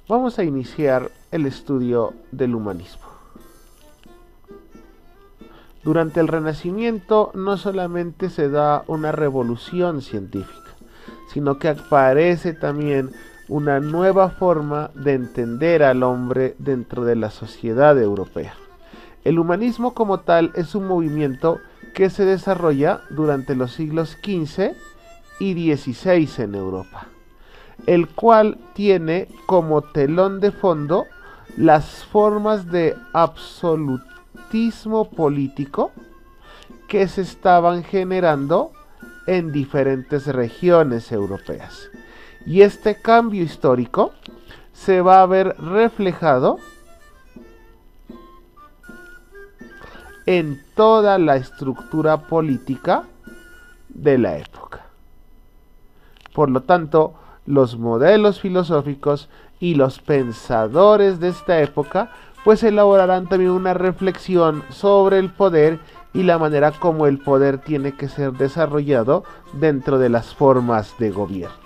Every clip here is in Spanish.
Vamos a iniciar el estudio del humanismo. Durante el Renacimiento no solamente se da una revolución científica, sino que aparece también una nueva forma de entender al hombre dentro de la sociedad europea. El humanismo como tal es un movimiento que se desarrolla durante los siglos XV y XVI en Europa, el cual tiene como telón de fondo las formas de absolutismo político que se estaban generando en diferentes regiones europeas. Y este cambio histórico se va a ver reflejado en toda la estructura política de la época. Por lo tanto, los modelos filosóficos y los pensadores de esta época pues elaborarán también una reflexión sobre el poder y la manera como el poder tiene que ser desarrollado dentro de las formas de gobierno.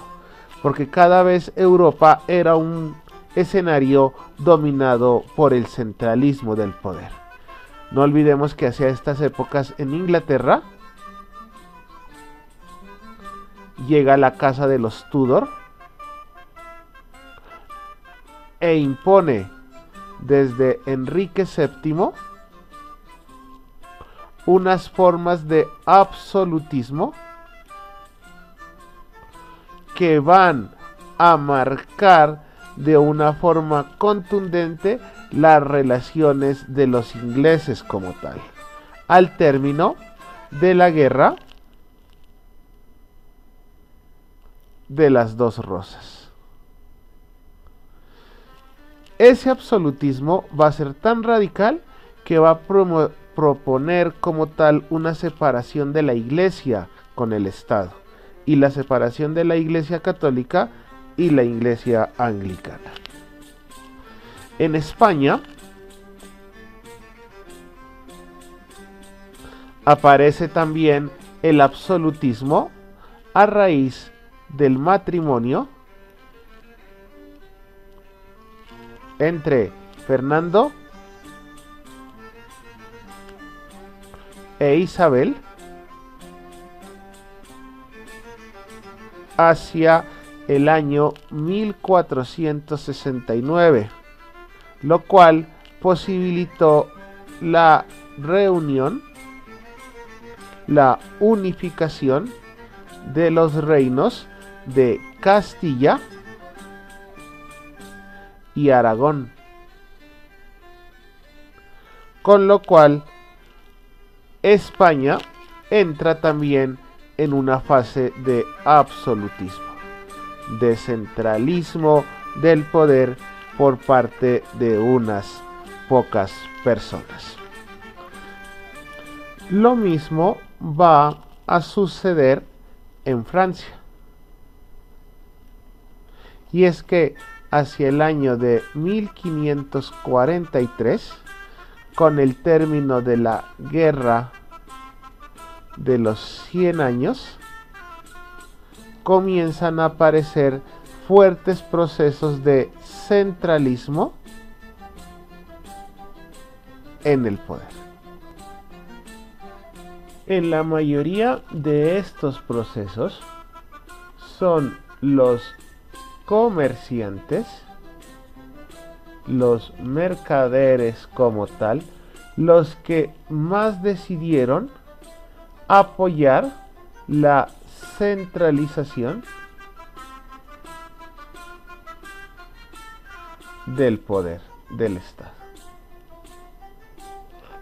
Porque cada vez Europa era un escenario dominado por el centralismo del poder. No olvidemos que hacia estas épocas en Inglaterra llega la casa de los Tudor e impone desde Enrique VII unas formas de absolutismo que van a marcar de una forma contundente las relaciones de los ingleses como tal, al término de la guerra de las dos rosas. Ese absolutismo va a ser tan radical que va a proponer como tal una separación de la Iglesia con el Estado y la separación de la Iglesia católica y la Iglesia anglicana. En España aparece también el absolutismo a raíz del matrimonio entre Fernando e Isabel hacia el año 1469, lo cual posibilitó la reunión, la unificación de los reinos de Castilla y Aragón, con lo cual España entra también en una fase de absolutismo, de centralismo del poder por parte de unas pocas personas. Lo mismo va a suceder en Francia. Y es que hacia el año de 1543, con el término de la Guerra de los 100 años, comienzan a aparecer fuertes procesos de centralismo en el poder. En la mayoría de estos procesos son los comerciantes, los mercaderes como tal, los que más decidieron apoyar la centralización del poder del Estado.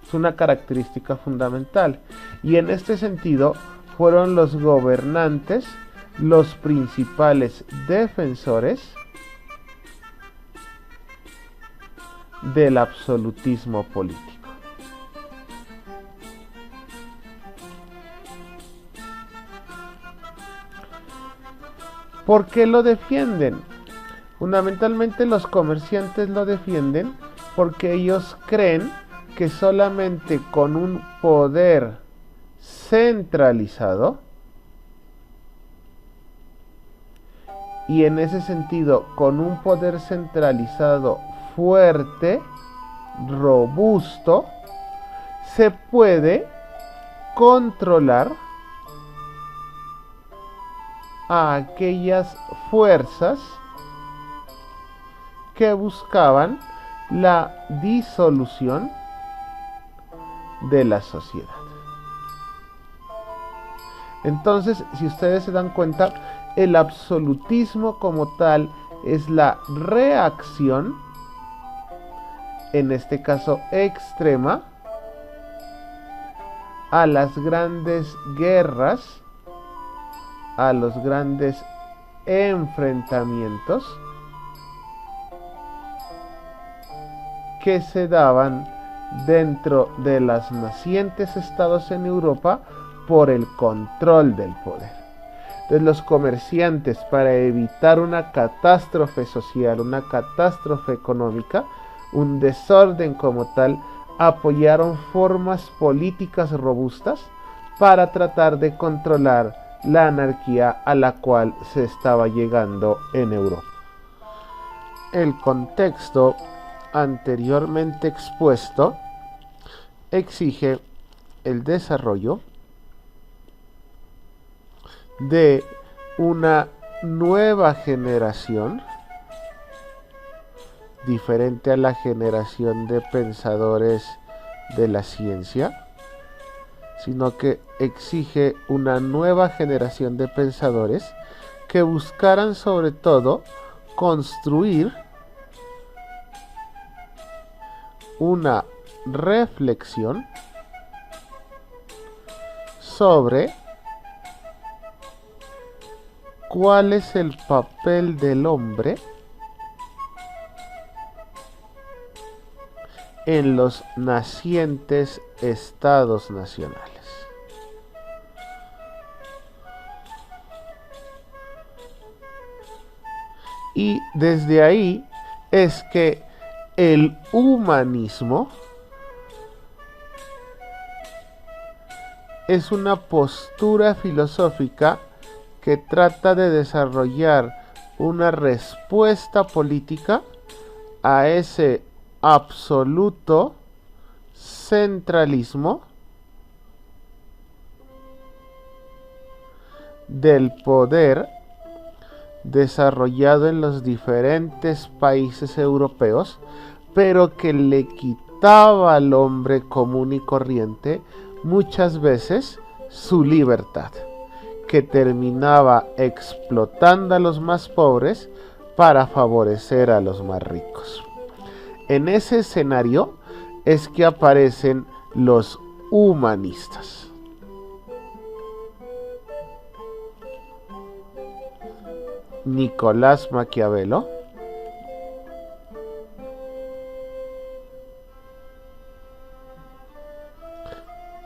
Es una característica fundamental, y en este sentido fueron los gobernantes los principales defensores del absolutismo político. ¿Por qué lo defienden? Fundamentalmente los comerciantes lo defienden porque ellos creen que solamente con un poder centralizado y en ese sentido con un poder centralizado fuerte, robusto, se puede controlar a aquellas fuerzas que buscaban la disolución de la sociedad. Entonces, si ustedes se dan cuenta, el absolutismo como tal es la reacción, en este caso extrema, a las grandes guerras, a los grandes enfrentamientos que se daban dentro de los nacientes estados en Europa por el control del poder. Entonces los comerciantes, para evitar una catástrofe social, una catástrofe económica, un desorden como tal, apoyaron formas políticas robustas para tratar de controlar la anarquía a la cual se estaba llegando en Europa. El contexto anteriormente expuesto exige el desarrollo de una nueva generación diferente a la generación de pensadores de la ciencia, sino que exige una nueva generación de pensadores que buscaran sobre todo construir una reflexión sobre cuál es el papel del hombre en los nacientes estados nacionales. Y desde ahí es que el humanismo es una postura filosófica que trata de desarrollar una respuesta política a ese absoluto centralismo del poder desarrollado en los diferentes países europeos, pero que le quitaba al hombre común y corriente muchas veces su libertad, que terminaba explotando a los más pobres para favorecer a los más ricos. En ese escenario es que aparecen los humanistas. Nicolás Maquiavelo,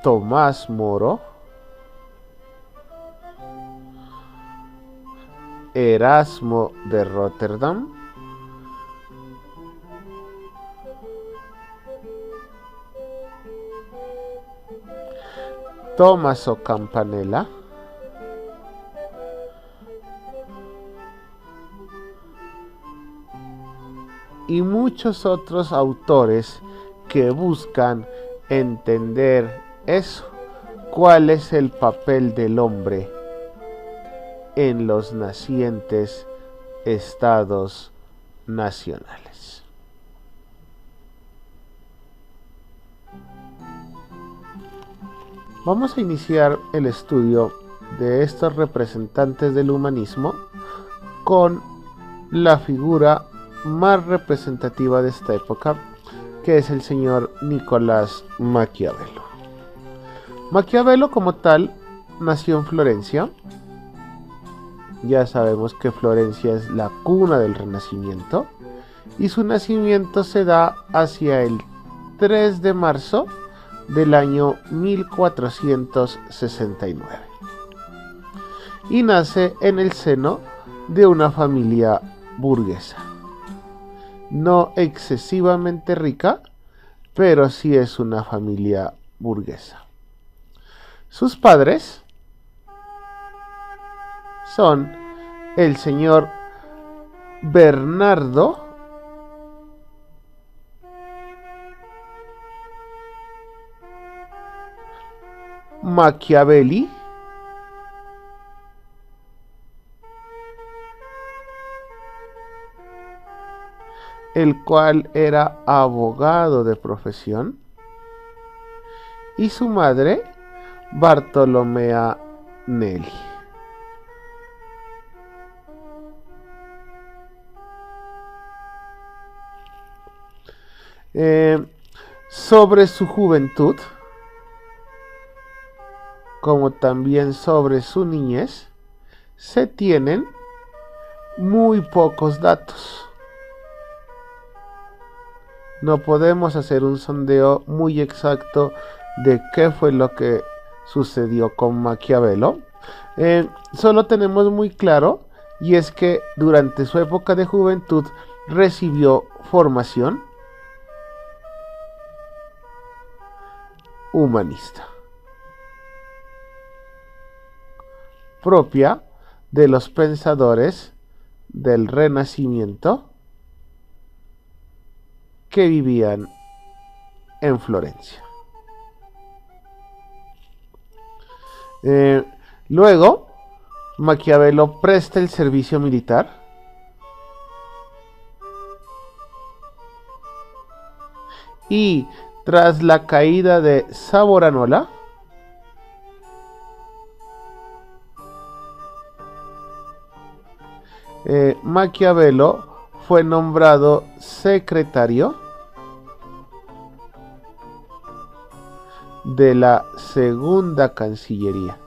Tomás Moro, Erasmo de Rotterdam, Tommaso Campanella, y muchos otros autores que buscan entender eso, cuál es el papel del hombre en los nacientes estados nacionales. Vamos a iniciar el estudio de estos representantes del humanismo con la figura más representativa de esta época, que es el señor Nicolás Maquiavelo. Maquiavelo como tal nació en Florencia. Ya sabemos que Florencia es la cuna del Renacimiento y su nacimiento se da hacia el 3 de marzo del año 1469 y nace en el seno de una familia burguesa, no excesivamente rica, pero sí es una familia burguesa. Sus padres son el señor Bernardo Machiavelli, el cual era abogado de profesión, y su madre, Bartolomea Nelli. Sobre su juventud, como también sobre su niñez, se tienen muy pocos datos. No podemos hacer un sondeo muy exacto de qué fue lo que sucedió con Maquiavelo. Solo tenemos muy claro, y es que durante su época de juventud recibió formación humanista, propia de los pensadores del Renacimiento que vivían en Florencia. Luego, Maquiavelo presta el servicio militar y tras la caída de Savonarola, Maquiavelo fue nombrado secretario de la Segunda Cancillería.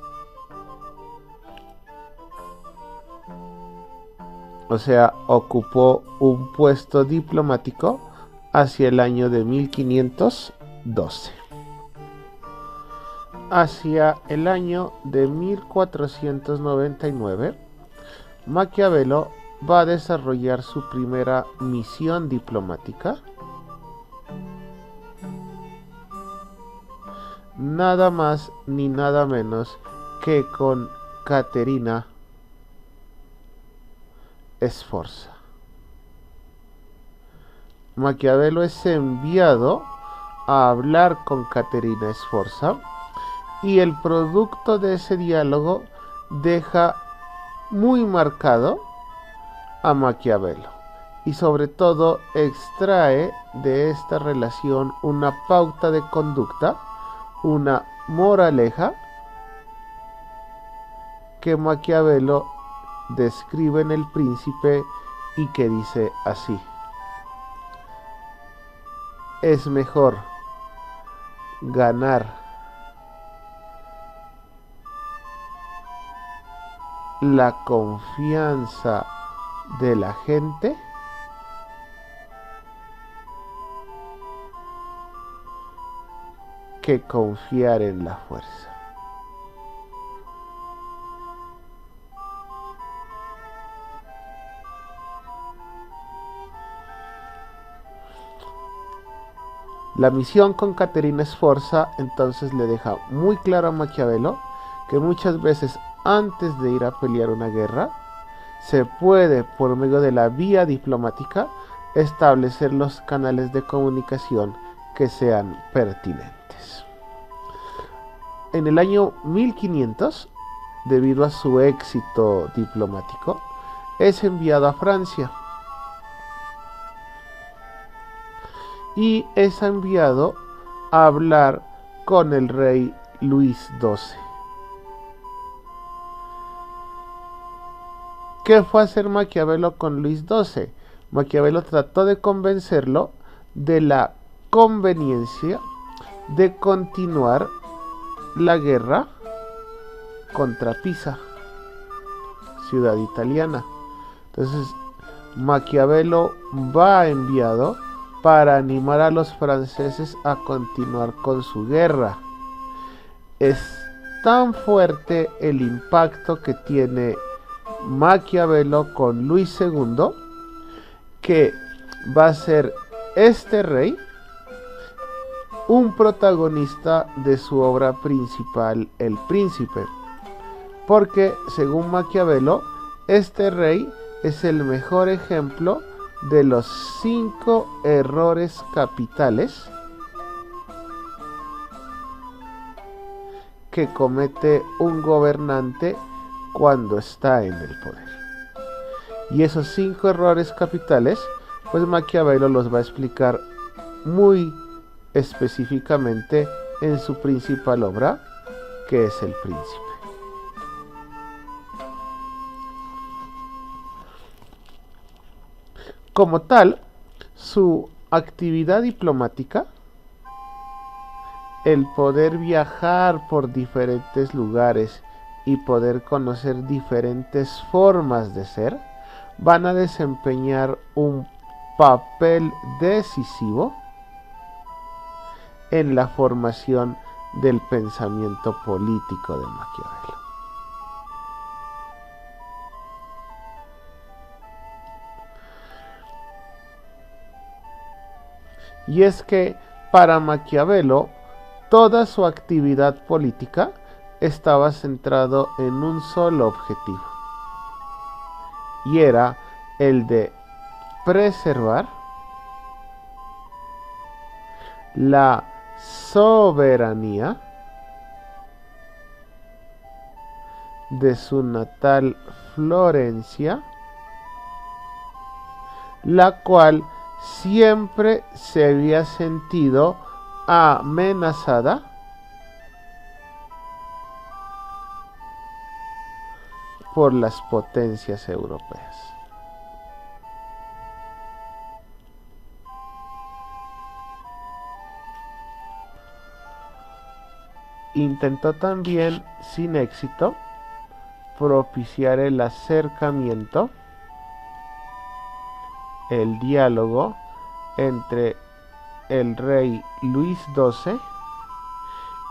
O sea, ocupó un puesto diplomático hacia el año de 1512. Hacia el año de 1499, Maquiavelo va a desarrollar su primera misión diplomática, nada más ni nada menos que con Caterina Sforza. Maquiavelo es enviado a hablar con Caterina Sforza y el producto de ese diálogo deja muy marcado a Maquiavelo y sobre todo extrae de esta relación una pauta de conducta, una moraleja que Maquiavelo describe en El Príncipe y que dice así: es mejor ganar la confianza de la gente que confiar en la fuerza. La misión con Caterina Sforza entonces le deja muy claro a Maquiavelo que muchas veces antes de ir a pelear una guerra se puede, por medio de la vía diplomática, establecer los canales de comunicación que sean pertinentes. En el año 1500, debido a su éxito diplomático, es enviado a Francia y es enviado a hablar con el rey Luis XII. ¿Qué fue a hacer Maquiavelo con Luis XII? Maquiavelo trató de convencerlo de la conveniencia de continuar la guerra contra Pisa, ciudad italiana. Entonces, Maquiavelo va enviado para animar a los franceses a continuar con su guerra. Es tan fuerte el impacto que tiene Maquiavelo con Luis II que va a ser este rey un protagonista de su obra principal, El Príncipe, porque según Maquiavelo, este rey es el mejor ejemplo de los 5 errores capitales que comete un gobernante cuando está en el poder. Y esos 5 errores capitales, pues Maquiavelo los va a explicar muy específicamente en su principal obra, que es El Príncipe. Como tal, su actividad diplomática, el poder viajar por diferentes lugares y poder conocer diferentes formas de ser, van a desempeñar un papel decisivo en la formación del pensamiento político de Maquiavelo. Y es que para Maquiavelo toda su actividad política estaba centrado en un solo objetivo, y era el de preservar la soberanía de su natal Florencia, la cual siempre se había sentido amenazada por las potencias europeas. Intentó también, sin éxito, propiciar el acercamiento, el diálogo entre el rey Luis XII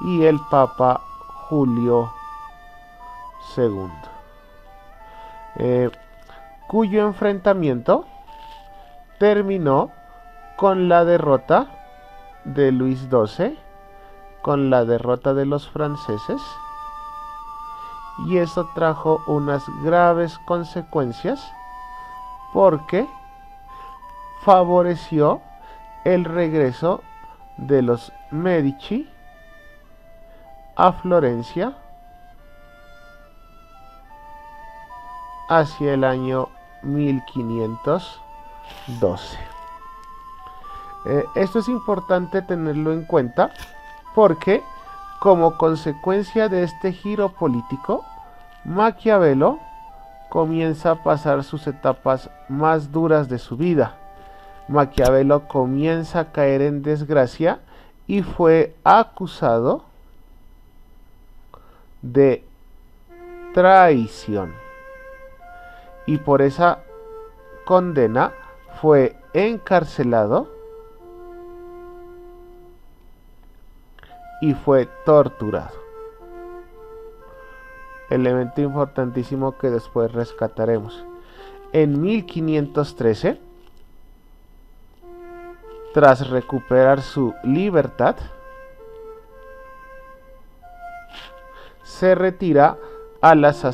y el Papa Julio II, cuyo enfrentamiento terminó con la derrota de Luis XII, con la derrota de los franceses, y eso trajo unas graves consecuencias porque favoreció el regreso de los Medici a Florencia hacia el año 1512. Esto es importante tenerlo en cuenta porque, como consecuencia de este giro político, Maquiavelo comienza a pasar sus etapas más duras de su vida. Maquiavelo comienza a caer en desgracia y fue acusado de traición. Y por esa condena fue encarcelado y fue torturado. Elemento importantísimo que después rescataremos. En 1513, tras recuperar su libertad, se retira a las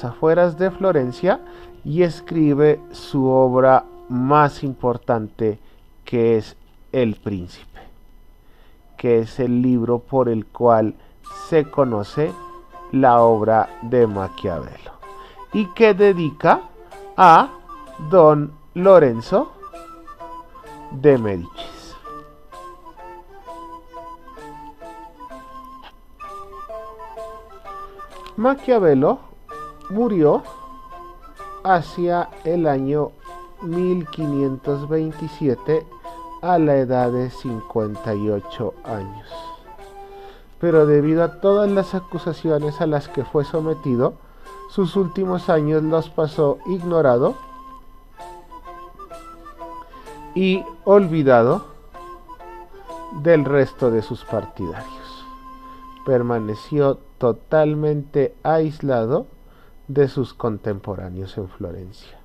afueras de Florencia y escribe su obra más importante, que es El Príncipe, que es el libro por el cual se conoce la obra de Maquiavelo y que dedica a don Lorenzo de Médicis. Maquiavelo murió hacia el año 1527 a la edad de 58 años. Pero debido a todas las acusaciones a las que fue sometido, sus últimos años los pasó ignorado y olvidado del resto de sus partidarios. Permaneció totalmente aislado de sus contemporáneos en Florencia.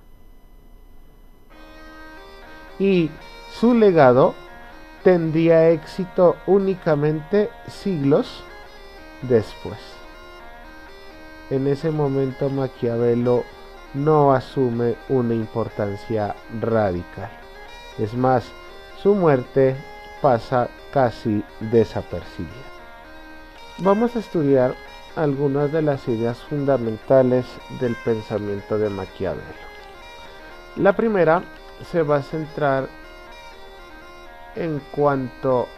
Y su legado tendría éxito únicamente siglos después. En ese momento Maquiavelo no asume una importancia radical. Es más, su muerte pasa casi desapercibida. Vamos a estudiar algunas de las ideas fundamentales del pensamiento de Maquiavelo. La primera se va a centrar en cuanto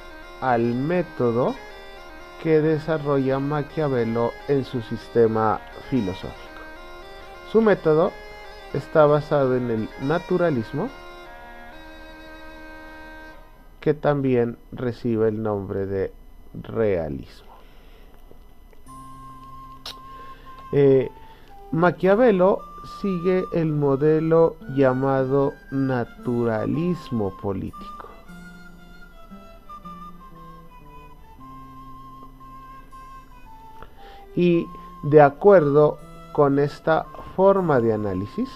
al método que desarrolla Maquiavelo en su sistema filosófico. Su método está basado en el naturalismo, que también recibe el nombre de realismo. Maquiavelo sigue el modelo llamado naturalismo político. Y de acuerdo con esta forma de análisis,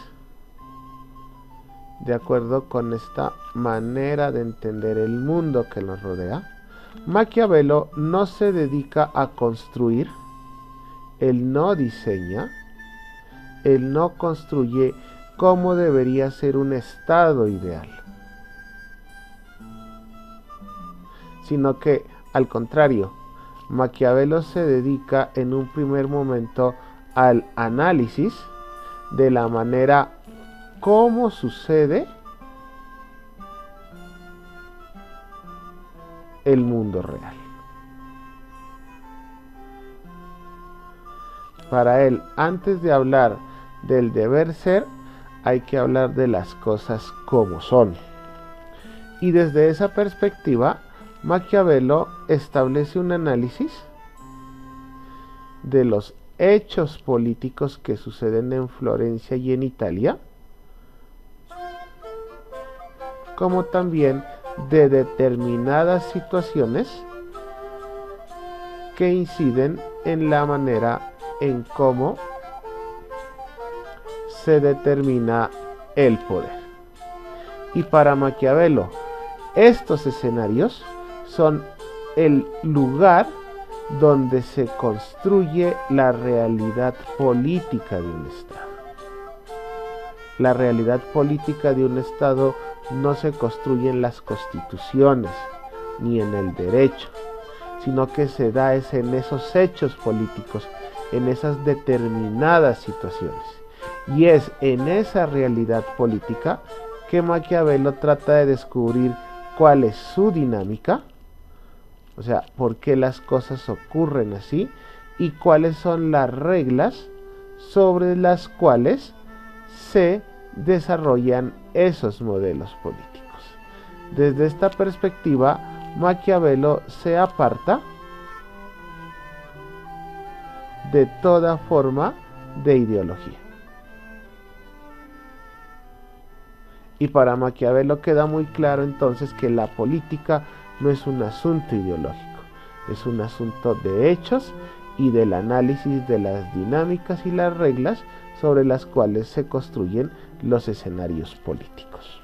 de acuerdo con esta manera de entender el mundo que nos rodea, Maquiavelo no se dedica a construir, él no diseña, él no construye cómo debería ser un estado ideal, sino que, al contrario, Maquiavelo se dedica en un primer momento al análisis de la manera como sucede el mundo real. Para él, antes de hablar del deber ser, hay que hablar de las cosas como son. Y desde esa perspectiva, Maquiavelo establece un análisis de los hechos políticos que suceden en Florencia y en Italia, como también de determinadas situaciones que inciden en la manera en cómo se determina el poder. Y para Maquiavelo, estos escenarios son el lugar donde se construye la realidad política de un Estado. La realidad política de un Estado no se construye en las constituciones ni en el derecho, sino que se da en esos hechos políticos, en esas determinadas situaciones. Y es en esa realidad política que Maquiavelo trata de descubrir cuál es su dinámica, o sea, por qué las cosas ocurren así y cuáles son las reglas sobre las cuales se desarrollan esos modelos políticos. Desde esta perspectiva, Maquiavelo se aparta de toda forma de ideología. Y para Maquiavelo queda muy claro entonces que la política no es un asunto ideológico, es un asunto de hechos y del análisis de las dinámicas y las reglas sobre las cuales se construyen los escenarios políticos.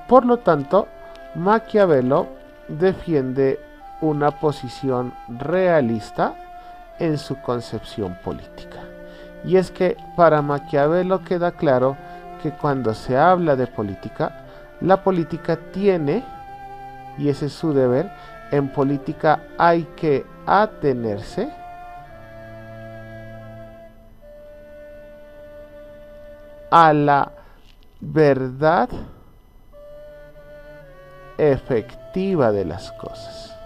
Por lo tanto, Maquiavelo defiende una posición realista en su concepción política. Y es que para Maquiavelo queda claro que cuando se habla de política, la política tiene, y ese es su deber, en política hay que atenerse a la verdad efectiva de las cosas.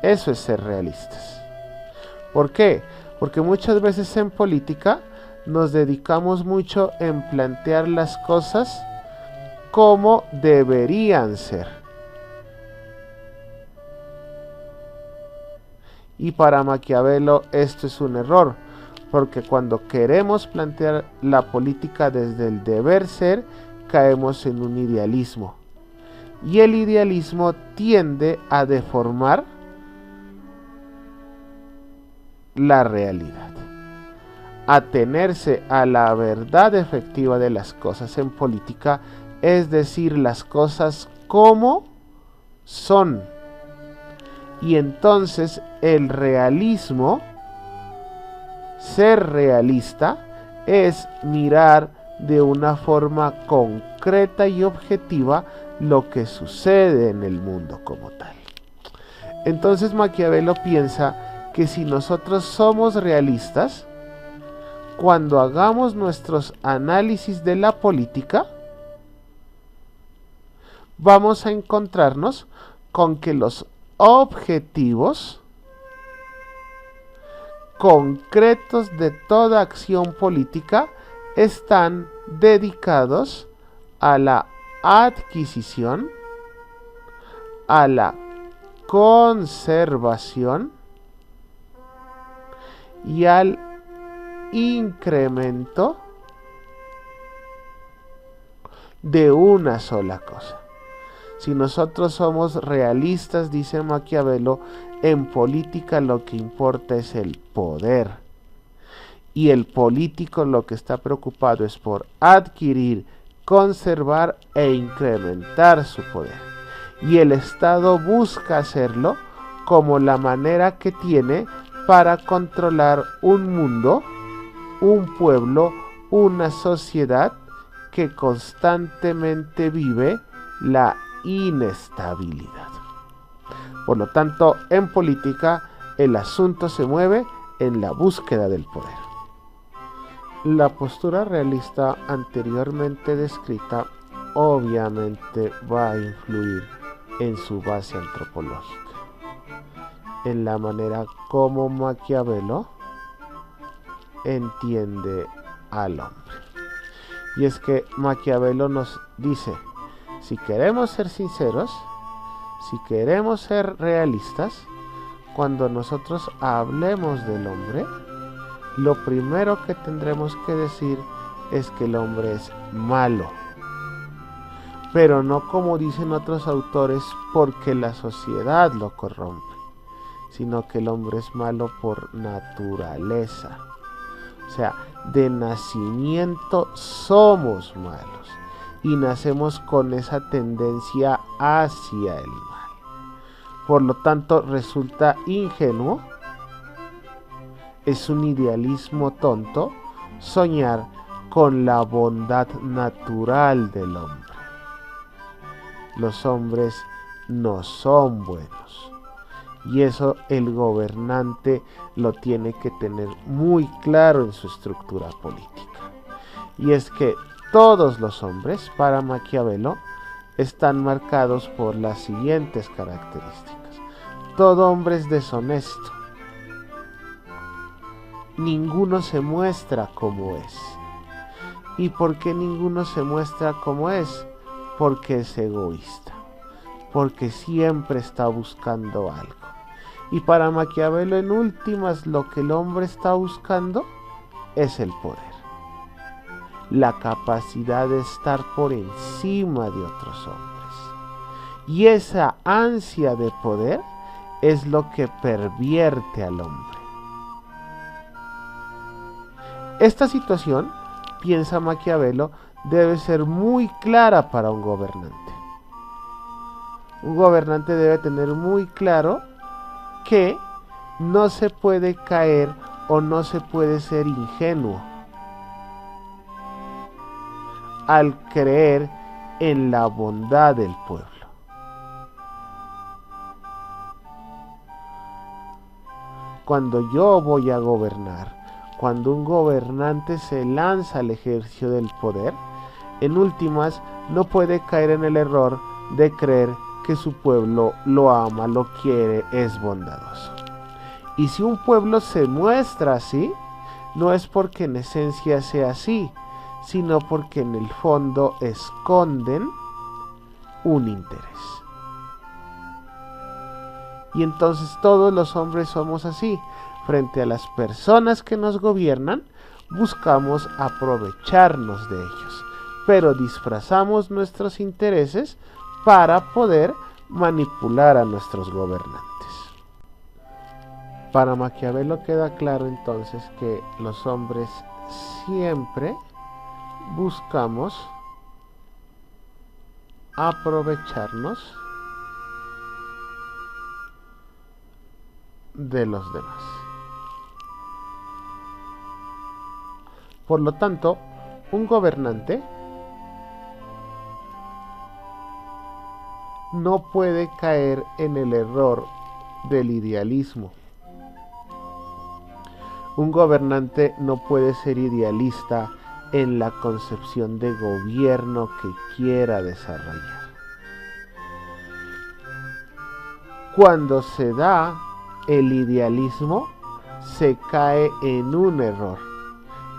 Eso es ser realistas. ¿Por qué? Porque muchas veces en política nos dedicamos mucho en plantear las cosas como deberían ser. Y para Maquiavelo esto es un error, porque cuando queremos plantear la política desde el deber ser, caemos en un idealismo. Y el idealismo tiende a deformar la realidad. Atenerse a la verdad efectiva de las cosas en política es decir las cosas como son. Y entonces el realismo, ser realista, es mirar de una forma concreta y objetiva lo que sucede en el mundo como tal. Entonces Maquiavelo piensa que si nosotros somos realistas, cuando hagamos nuestros análisis de la política, vamos a encontrarnos con que los objetivos concretos de toda acción política están dedicados a la adquisición, a la conservación y al incremento de una sola cosa. Si nosotros somos realistas, dice Maquiavelo, en política lo que importa es el poder. Y el político lo que está preocupado es por adquirir, conservar e incrementar su poder. Y el Estado busca hacerlo como la manera que tiene para controlar un mundo, un pueblo, una sociedad que constantemente vive la inestabilidad. Por lo tanto, en política, el asunto se mueve en la búsqueda del poder. La postura realista anteriormente descrita obviamente va a influir en su base antropológica, en la manera como Maquiavelo entiende al hombre. Y es que Maquiavelo nos dice, si queremos ser sinceros, si queremos ser realistas, cuando nosotros hablemos del hombre, lo primero que tendremos que decir es que el hombre es malo. Pero no como dicen otros autores porque la sociedad lo corrompe, sino que el hombre es malo por naturaleza. O sea, de nacimiento somos malos y nacemos con esa tendencia hacia el mal. Por lo tanto, resulta ingenuo, es un idealismo tonto soñar con la bondad natural del hombre. Los hombres no son buenos. Y eso el gobernante lo tiene que tener muy claro en su estructura política. Y es que todos los hombres, para Maquiavelo, están marcados por las siguientes características. Todo hombre es deshonesto. Ninguno se muestra como es. ¿Y por qué ninguno se muestra como es? Porque es egoísta. Porque siempre está buscando algo. Y para Maquiavelo, en últimas, lo que el hombre está buscando es el poder. La capacidad de estar por encima de otros hombres. Y esa ansia de poder es lo que pervierte al hombre. Esta situación, piensa Maquiavelo, debe ser muy clara para un gobernante. Un gobernante debe tener muy claro que no se puede caer o no se puede ser ingenuo al creer en la bondad del pueblo. Cuando yo voy a gobernar, cuando un gobernante se lanza al ejercicio del poder, en últimas no puede caer en el error de creer que su pueblo lo ama, lo quiere, es bondadoso. Y si un pueblo se muestra así, no es porque en esencia sea así, sino porque en el fondo esconden un interés. Y entonces todos los hombres somos así. Frente a las personas que nos gobiernan, buscamos aprovecharnos de ellos, pero disfrazamos nuestros intereses para poder manipular a nuestros gobernantes. Para Maquiavelo queda claro entonces que los hombres siempre buscamos aprovecharnos de los demás. Por lo tanto, un gobernante no puede caer en el error del idealismo. Un gobernante no puede ser idealista en la concepción de gobierno que quiera desarrollar. Cuando se da el idealismo, se cae en un error.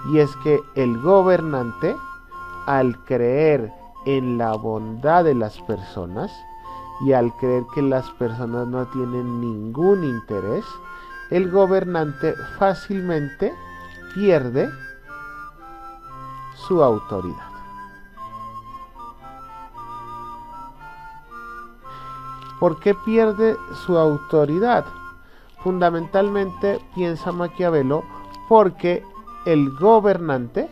Y es que el gobernante, al creer en la bondad de las personas y al creer que las personas no tienen ningún interés, el gobernante fácilmente pierde su autoridad. ¿Por qué pierde su autoridad? Fundamentalmente, piensa Maquiavelo, porque el gobernante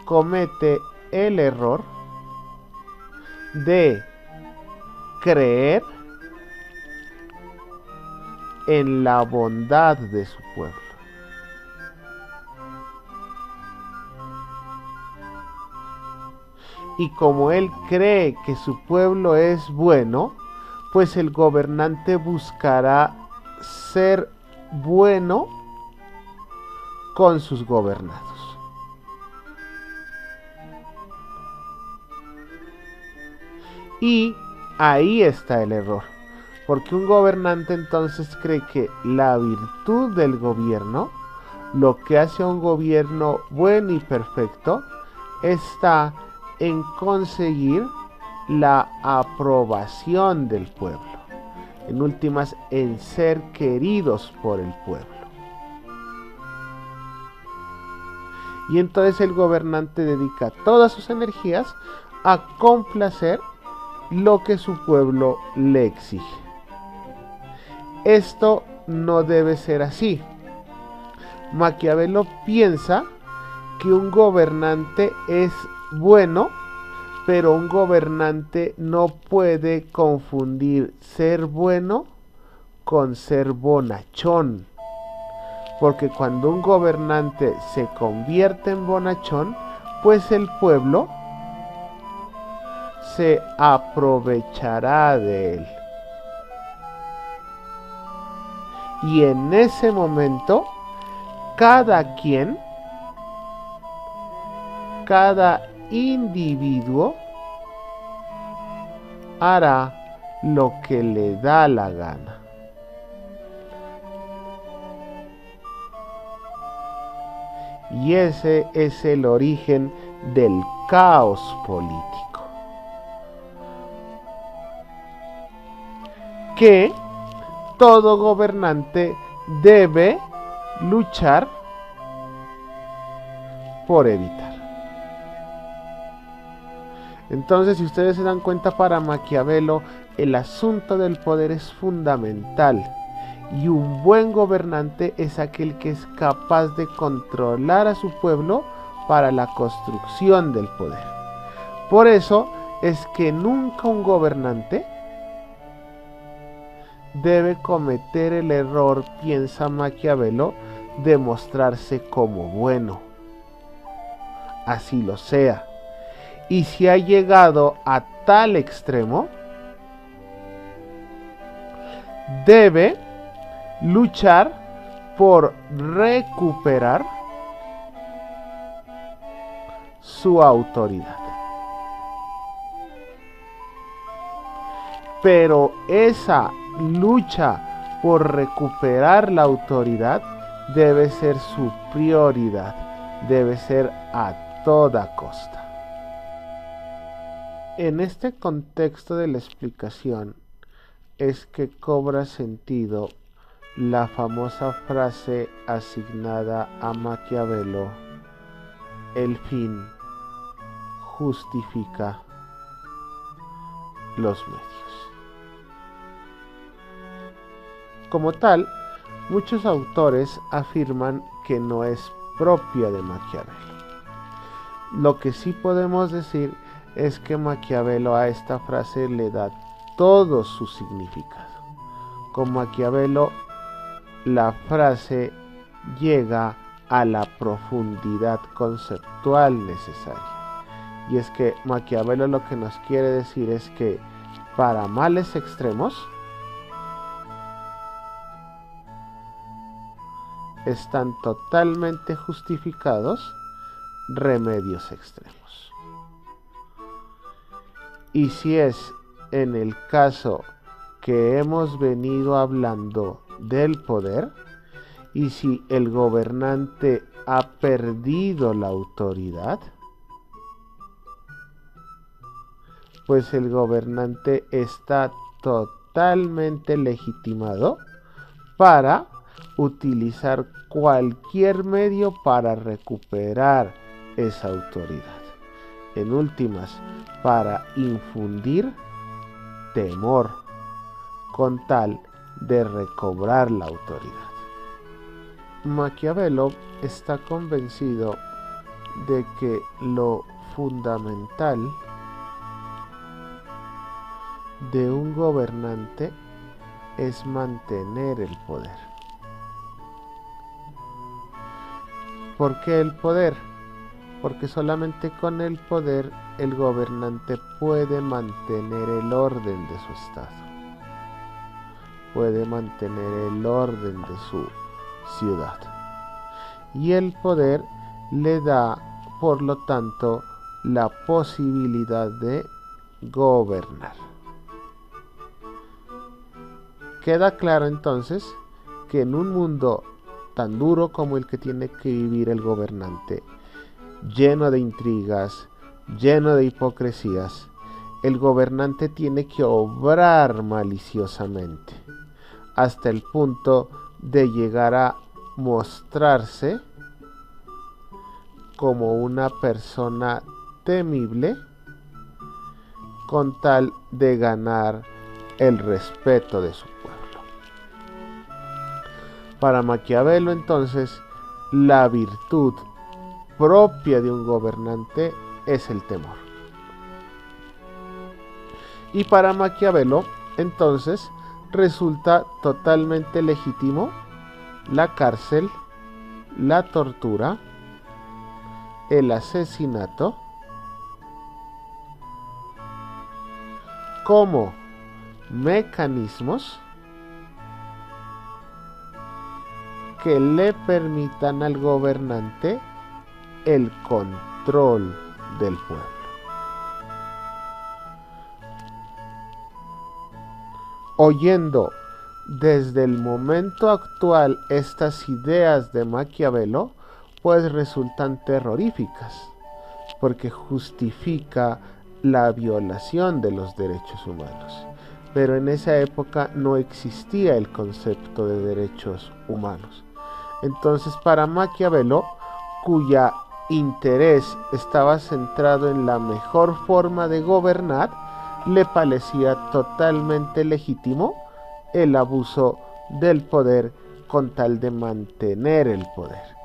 comete el error de creer en la bondad de su pueblo. Y como él cree que su pueblo es bueno, pues el gobernante buscará ser bueno con sus gobernados. Y ahí está el error, porque un gobernante entonces cree que la virtud del gobierno, lo que hace a un gobierno bueno y perfecto, está en conseguir la aprobación del pueblo, en últimas en ser queridos por el pueblo. Y entonces el gobernante dedica todas sus energías a complacer lo que su pueblo le exige. Esto no debe ser así. Maquiavelo piensa que un gobernante es bueno, pero un gobernante no puede confundir ser bueno con ser bonachón. Porque cuando un gobernante se convierte en bonachón, pues el pueblo se aprovechará de él. Y en ese momento, cada quien, cada individuo hará lo que le da la gana. Y ese es el origen del caos político, que todo gobernante debe luchar por evitar. Entonces, si ustedes se dan cuenta, para Maquiavelo el asunto del poder es fundamental, y un buen gobernante es aquel que es capaz de controlar a su pueblo para la construcción del poder. Por eso es que nunca un gobernante debe cometer el error, piensa Maquiavelo, de mostrarse como bueno. Así lo sea. Y si ha llegado a tal extremo, debe luchar por recuperar su autoridad. Pero esa lucha por recuperar la autoridad debe ser su prioridad, debe ser a toda costa. En este contexto de la explicación es que cobra sentido la famosa frase asignada a Maquiavelo: el fin justifica los medios. Como tal, muchos autores afirman que no es propia de Maquiavelo. Lo que sí podemos decir es que Maquiavelo a esta frase le da todo su significado. Con Maquiavelo, la frase llega a la profundidad conceptual necesaria. Y es que Maquiavelo lo que nos quiere decir es que para males extremos están totalmente justificados remedios extremos. Y si es en el caso que hemos venido hablando del poder, y si el gobernante ha perdido la autoridad, pues el gobernante está totalmente legitimado para utilizar cualquier medio para recuperar esa autoridad. En últimas, para infundir temor con tal de recobrar la autoridad. Maquiavelo está convencido de que lo fundamental de un gobernante es mantener el poder. ¿Por qué el poder? Porque solamente con el poder el gobernante puede mantener el orden de su estado, puede mantener el orden de su ciudad. Y el poder le da, por lo tanto, la posibilidad de gobernar. Queda claro entonces que en un mundo tan duro como el que tiene que vivir el gobernante, lleno de intrigas, lleno de hipocresías, el gobernante tiene que obrar maliciosamente, hasta el punto de llegar a mostrarse como una persona temible con tal de ganar el respeto de su pueblo. Para Maquiavelo, entonces, la virtud propia de un gobernante es el temor. Y para Maquiavelo, entonces, resulta totalmente legítimo la cárcel, la tortura, el asesinato, como mecanismos que le permitan al gobernante el control del pueblo. Oyendo desde el momento actual estas ideas de Maquiavelo, pues resultan terroríficas, porque justifica la violación de los derechos humanos. Pero en esa época no existía el concepto de derechos humanos. Entonces, para Maquiavelo, cuya interés estaba centrado en la mejor forma de gobernar, le parecía totalmente legítimo el abuso del poder con tal de mantener el poder.